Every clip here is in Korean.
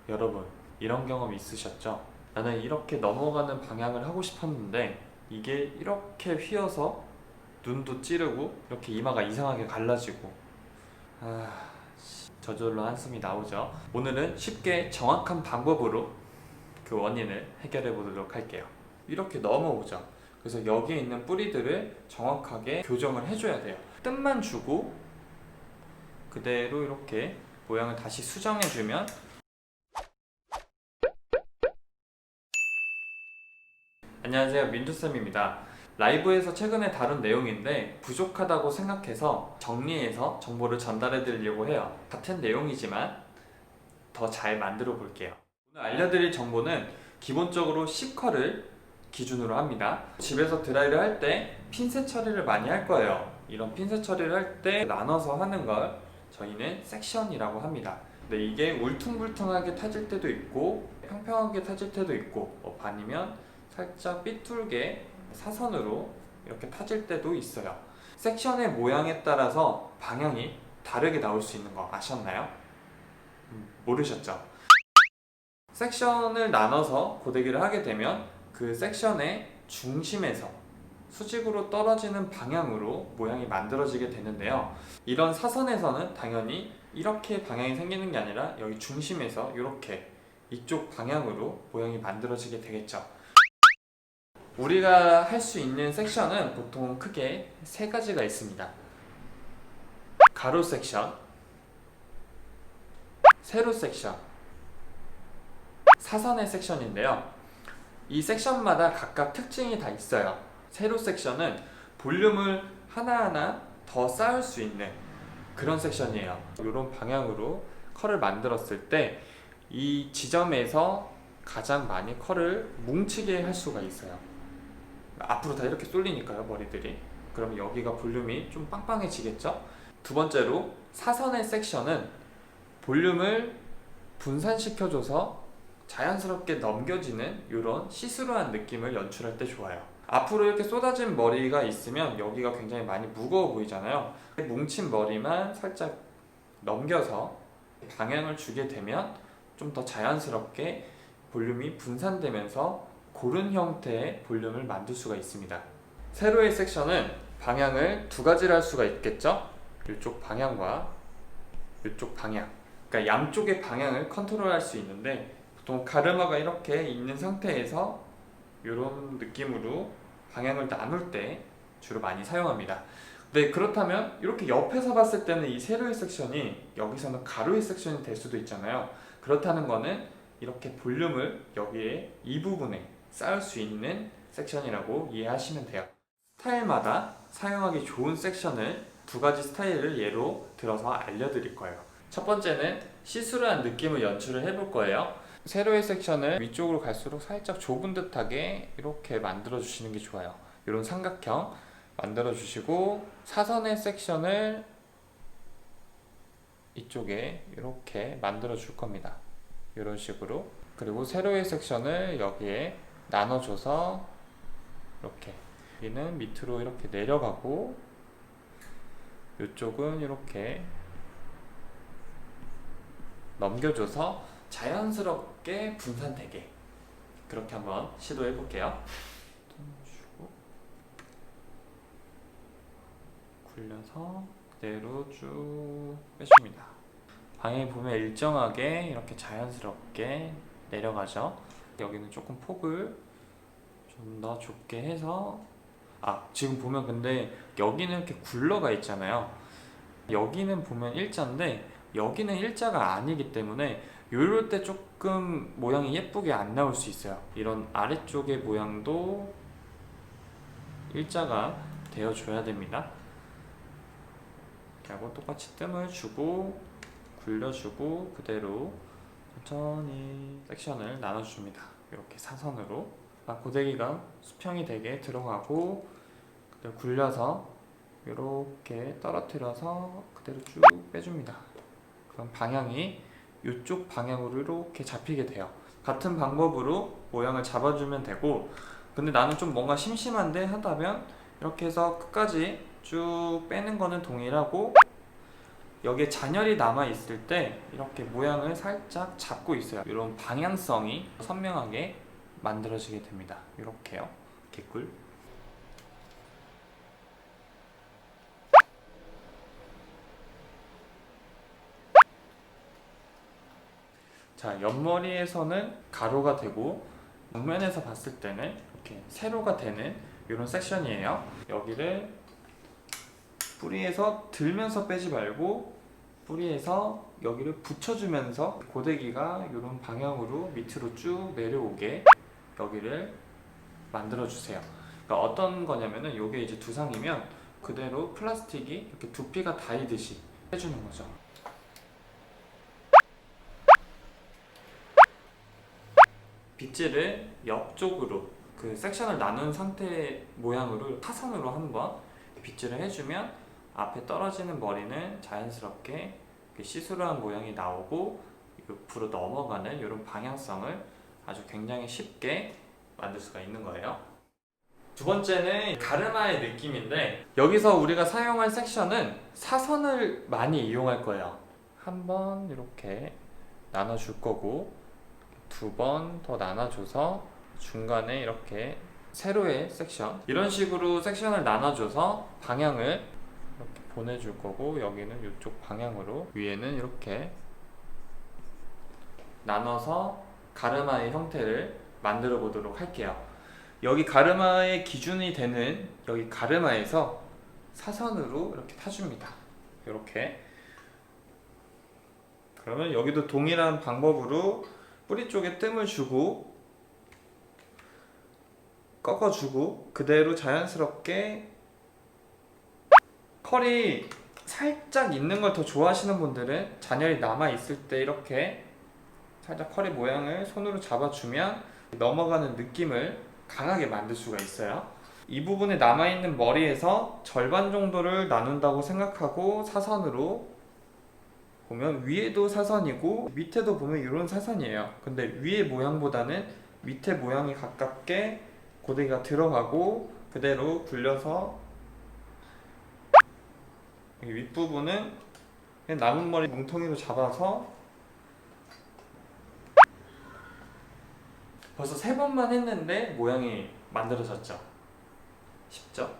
여러분, 이런 경험 있으셨죠? 나는 이렇게 넘어가는 방향을 하고 싶었는데 이게 이렇게 휘어서 눈도 찌르고 이렇게 이마가 이상하게 갈라지고, 저절로 한숨이 나오죠. 오늘은 쉽게 정확한 방법으로 그 원인을 해결해 보도록 할게요. 이렇게 넘어오죠. 그래서 여기에 있는 뿌리들을 정확하게 교정을 해줘야 돼요. 뜸만 주고 그대로 이렇게 모양을 다시 수정해주면, 안녕하세요, 민주쌤입니다. 라이브에서 최근에 다룬 내용인데 부족하다고 생각해서 정리해서 정보를 전달해 드리려고 해요. 같은 내용이지만 더 잘 만들어 볼게요. 오늘 알려드릴 정보는 기본적으로 C컬을 기준으로 합니다. 집에서 드라이를 할 때 핀셋 처리를 많이 할 거예요. 이런 핀셋 처리를 할 때 나눠서 하는 걸 저희는 섹션이라고 합니다. 근데 이게 울퉁불퉁하게 타질 때도 있고 평평하게 타질 때도 있고, 아니면 살짝 삐뚤게 사선으로 이렇게 타질 때도 있어요. 섹션의 모양에 따라서 방향이 다르게 나올 수 있는 거 아셨나요? 모르셨죠? 섹션을 나눠서 고데기를 하게 되면 그 섹션의 중심에서 수직으로 떨어지는 방향으로 모양이 만들어지게 되는데요. 이런 사선에서는 당연히 이렇게 방향이 생기는 게 아니라 여기 중심에서 이렇게 이쪽 방향으로 모양이 만들어지게 되겠죠. 우리가 할 수 있는 섹션은 보통 크게 세 가지가 있습니다. 가로 섹션, 세로 섹션, 사선의 섹션인데요. 이 섹션마다 각각 특징이 다 있어요. 세로 섹션은 볼륨을 하나하나 더 쌓을 수 있는 그런 섹션이에요. 이런 방향으로 컬을 만들었을 때 이 지점에서 가장 많이 컬을 뭉치게 할 수가 있어요. 앞으로 다 이렇게 쏠리니까요, 머리들이. 그럼 여기가 볼륨이 좀 빵빵해지겠죠? 두 번째로, 사선의 섹션은 볼륨을 분산시켜줘서 자연스럽게 넘겨지는 이런 시스루한 느낌을 연출할 때 좋아요. 앞으로 이렇게 쏟아진 머리가 있으면 여기가 굉장히 많이 무거워 보이잖아요. 뭉친 머리만 살짝 넘겨서 방향을 주게 되면 좀 더 자연스럽게 볼륨이 분산되면서 고른 형태의 볼륨을 만들 수가 있습니다. 세로의 섹션은 방향을 두 가지로 할 수가 있겠죠? 이쪽 방향과 이쪽 방향, 그러니까 양쪽의 방향을 컨트롤할 수 있는데, 보통 가르마가 이렇게 있는 상태에서 이런 느낌으로 방향을 나눌 때 주로 많이 사용합니다. 네, 그렇다면 이렇게 옆에서 봤을 때는 이 세로의 섹션이 여기서는 가로의 섹션이 될 수도 있잖아요. 그렇다는 거는 이렇게 볼륨을 여기에 이 부분에 쌓을 수 있는 섹션이라고 이해하시면 돼요. 스타일마다 사용하기 좋은 섹션을 두 가지 스타일을 예로 들어서 알려드릴 거예요. 첫 번째는 시스루한 느낌을 연출을 해볼 거예요. 세로의 섹션을 위쪽으로 갈수록 살짝 좁은 듯하게 이렇게 만들어 주시는 게 좋아요. 이런 삼각형 만들어 주시고, 사선의 섹션을 이쪽에 이렇게 만들어 줄 겁니다. 이런 식으로. 그리고 세로의 섹션을 여기에 나눠줘서 이렇게, 여기는 밑으로 이렇게 내려가고 이쪽은 이렇게 넘겨줘서 자연스럽게 분산되게, 그렇게 한번 시도해 볼게요. 주고 굴려서 그대로 쭉 빼줍니다. 방향이 보면 일정하게 이렇게 자연스럽게 내려가죠. 여기는 조금 폭을 좀 더 좁게 해서, 지금 보면 근데 여기는 이렇게 굴러가 있잖아요. 여기는 보면 일자인데 여기는 일자가 아니기 때문에 요럴 때 조금 모양이 예쁘게 안 나올 수 있어요. 이런 아래쪽의 모양도 일자가 되어줘야 됩니다. 이렇게 하고 똑같이 뜸을 주고 굴려주고 그대로 천천히 섹션을 나눠줍니다. 이렇게 사선으로 고데기가 수평이 되게 들어가고, 그대로 굴려서 이렇게 떨어뜨려서 그대로 쭉 빼줍니다. 그럼 방향이 이쪽 방향으로 이렇게 잡히게 돼요. 같은 방법으로 모양을 잡아주면 되고, 근데 나는 좀 뭔가 심심한데 하다면 이렇게 해서 끝까지 쭉 빼는 거는 동일하고, 여기에 잔열이 남아 있을 때 이렇게 모양을 살짝 잡고 있어요. 이런 방향성이 선명하게 만들어지게 됩니다. 이렇게요. 개꿀. 자, 옆머리에서는 가로가 되고 정면에서 봤을 때는 이렇게 세로가 되는 이런 섹션이에요. 여기를 뿌리에서 들면서 빼지 말고 뿌리에서 여기를 붙여주면서 고데기가 이런 방향으로 밑으로 쭉 내려오게 여기를 만들어주세요. 그러니까 어떤 거냐면은 이게 이제 두상이면 그대로 플라스틱이 이렇게 두피가 닿이듯이 해주는 거죠. 빗질을 옆쪽으로 그 섹션을 나눈 상태 모양으로 타선으로 한번 빗질을 해주면 앞에 떨어지는 머리는 자연스럽게 시스루한 모양이 나오고 옆으로 넘어가는 이런 방향성을 아주 굉장히 쉽게 만들 수가 있는 거예요. 두 번째는 가르마의 느낌인데 여기서 우리가 사용할 섹션은 사선을 많이 이용할 거예요. 한번 이렇게 나눠줄 거고 두 번 더 나눠줘서 중간에 이렇게 세로의 섹션 이런 식으로 섹션을 나눠줘서 방향을 이렇게 보내줄 거고 여기는 이쪽 방향으로 위에는 이렇게 나눠서 가르마의 형태를 만들어 보도록 할게요. 여기 가르마의 기준이 되는 여기 가르마에서 사선으로 이렇게 타줍니다. 이렇게. 그러면 여기도 동일한 방법으로 뿌리 쪽에 뜸을 주고 꺾어주고 그대로 자연스럽게 컬이 살짝 있는 걸 더 좋아하시는 분들은 잔열이 남아 있을 때 이렇게 살짝 컬의 모양을 손으로 잡아주면 넘어가는 느낌을 강하게 만들 수가 있어요. 이 부분에 남아있는 머리에서 절반 정도를 나눈다고 생각하고 사선으로 보면 위에도 사선이고 밑에도 보면 이런 사선이에요. 근데 위의 모양보다는 밑에 모양이 가깝게 고데기가 들어가고 그대로 굴려서 여기 윗부분은 그냥 남은 머리 뭉텅이로 잡아서 벌써 3번만 했는데 모양이 만들어졌죠? 쉽죠?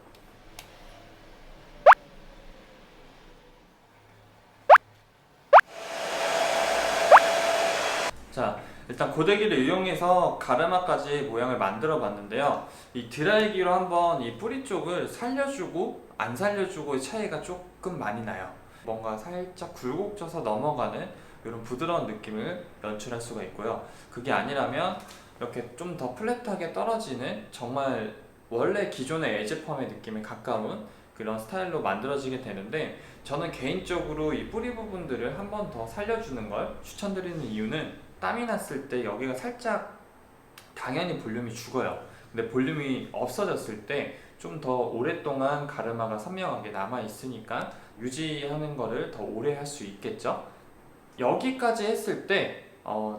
자, 일단 고데기를 이용해서 가르마까지 모양을 만들어 봤는데요. 이 드라이기로 한번 이 뿌리 쪽을 살려주고 안 살려주고의 차이가 조금 많이 나요. 뭔가 살짝 굴곡져서 넘어가는 이런 부드러운 느낌을 연출할 수가 있고요. 그게 아니라면 이렇게 좀 더 플랫하게 떨어지는 정말 원래 기존의 에즈펌의 느낌에 가까운 그런 스타일로 만들어지게 되는데 저는 개인적으로 이 뿌리 부분들을 한 번 더 살려주는 걸 추천드리는 이유는 땀이 났을 때 여기가 살짝 당연히 볼륨이 죽어요. 근데 볼륨이 없어졌을 때 좀 더 오랫동안 가르마가 선명하게 남아 있으니까 유지하는 거를 더 오래 할 수 있겠죠. 여기까지 했을 때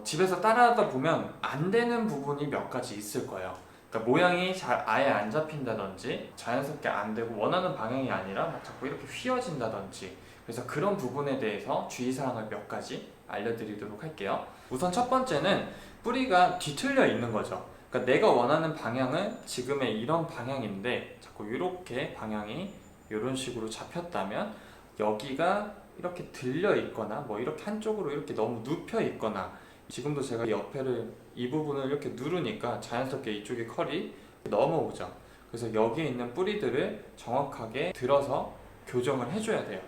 집에서 따라하다 보면 안 되는 부분이 몇 가지 있을 거예요. 그러니까 모양이 잘 아예 안 잡힌다든지 자연스럽게 안 되고 원하는 방향이 아니라 막 자꾸 이렇게 휘어진다든지 그래서 그런 부분에 대해서 주의사항을 몇 가지 알려드리도록 할게요. 우선 첫 번째는 뿌리가 뒤틀려 있는 거죠. 그러니까 내가 원하는 방향은 지금의 이런 방향인데 자꾸 이렇게 방향이 이런 식으로 잡혔다면 여기가 이렇게 들려 있거나 뭐 이렇게 한쪽으로 이렇게 너무 눕혀 있거나 지금도 제가 옆에를 이 부분을 이렇게 누르니까 자연스럽게 이쪽에 컬이 넘어오죠. 그래서 여기에 있는 뿌리들을 정확하게 들어서 교정을 해줘야 돼요.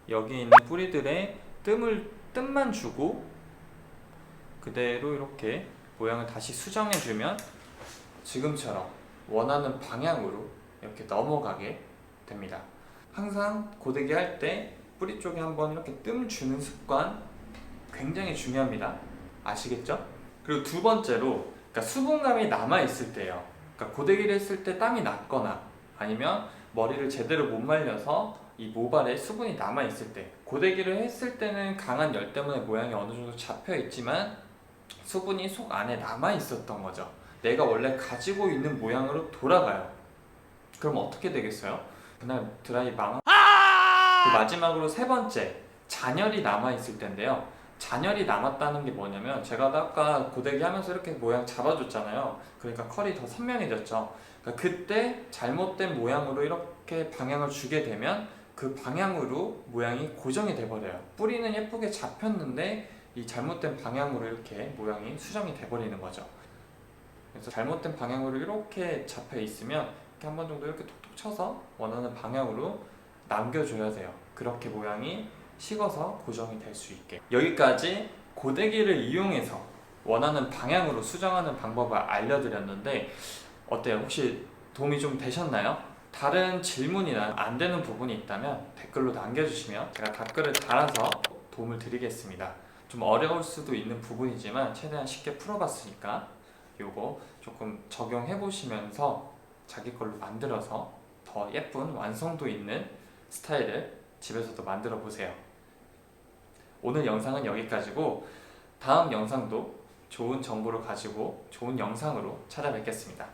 여기 있는 뿌리들의 뜸만 주고 그대로 이렇게 모양을 다시 수정해주면 지금처럼 원하는 방향으로 이렇게 넘어가게 됩니다. 항상 고데기 할 때 뿌리 쪽에 한번 이렇게 뜸 주는 습관 굉장히 중요합니다. 아시겠죠? 그리고 두 번째로 그러니까 수분감이 남아있을 때요. 그러니까 고데기를 했을 때 땀이 났거나 아니면 머리를 제대로 못 말려서 이 모발에 수분이 남아있을 때 고데기를 했을 때는 강한 열 때문에 모양이 어느 정도 잡혀있지만 수분이 속 안에 남아있었던 거죠. 내가 원래 가지고 있는 모양으로 돌아가요. 그럼 어떻게 되겠어요? 그날 드라이 망한 마지막으로 세 번째, 잔열이 남아있을 텐데요. 잔열이 남았다는 게 뭐냐면, 제가 아까 고데기 하면서 이렇게 모양 잡아줬잖아요. 그러니까 컬이 더 선명해졌죠. 그러니까 그때 잘못된 모양으로 이렇게 방향을 주게 되면 그 방향으로 모양이 고정이 돼버려요. 뿌리는 예쁘게 잡혔는데 이 잘못된 방향으로 이렇게 모양이 수정이 돼버리는 거죠. 그래서 잘못된 방향으로 이렇게 잡혀 있으면 이렇게 한 번 정도 이렇게 톡톡 쳐서 원하는 방향으로 남겨줘야 돼요. 그렇게 모양이 식어서 고정이 될 수 있게. 여기까지 고데기를 이용해서 원하는 방향으로 수정하는 방법을 알려드렸는데 어때요? 혹시 도움이 좀 되셨나요? 다른 질문이나 안 되는 부분이 있다면 댓글로 남겨주시면 제가 댓글을 달아서 도움을 드리겠습니다. 좀 어려울 수도 있는 부분이지만 최대한 쉽게 풀어봤으니까 요거 조금 적용해 보시면서 자기 걸로 만들어서 더 예쁜 완성도 있는 스타일을 집에서도 만들어 보세요. 오늘 영상은 여기까지고 다음 영상도 좋은 정보를 가지고 좋은 영상으로 찾아뵙겠습니다.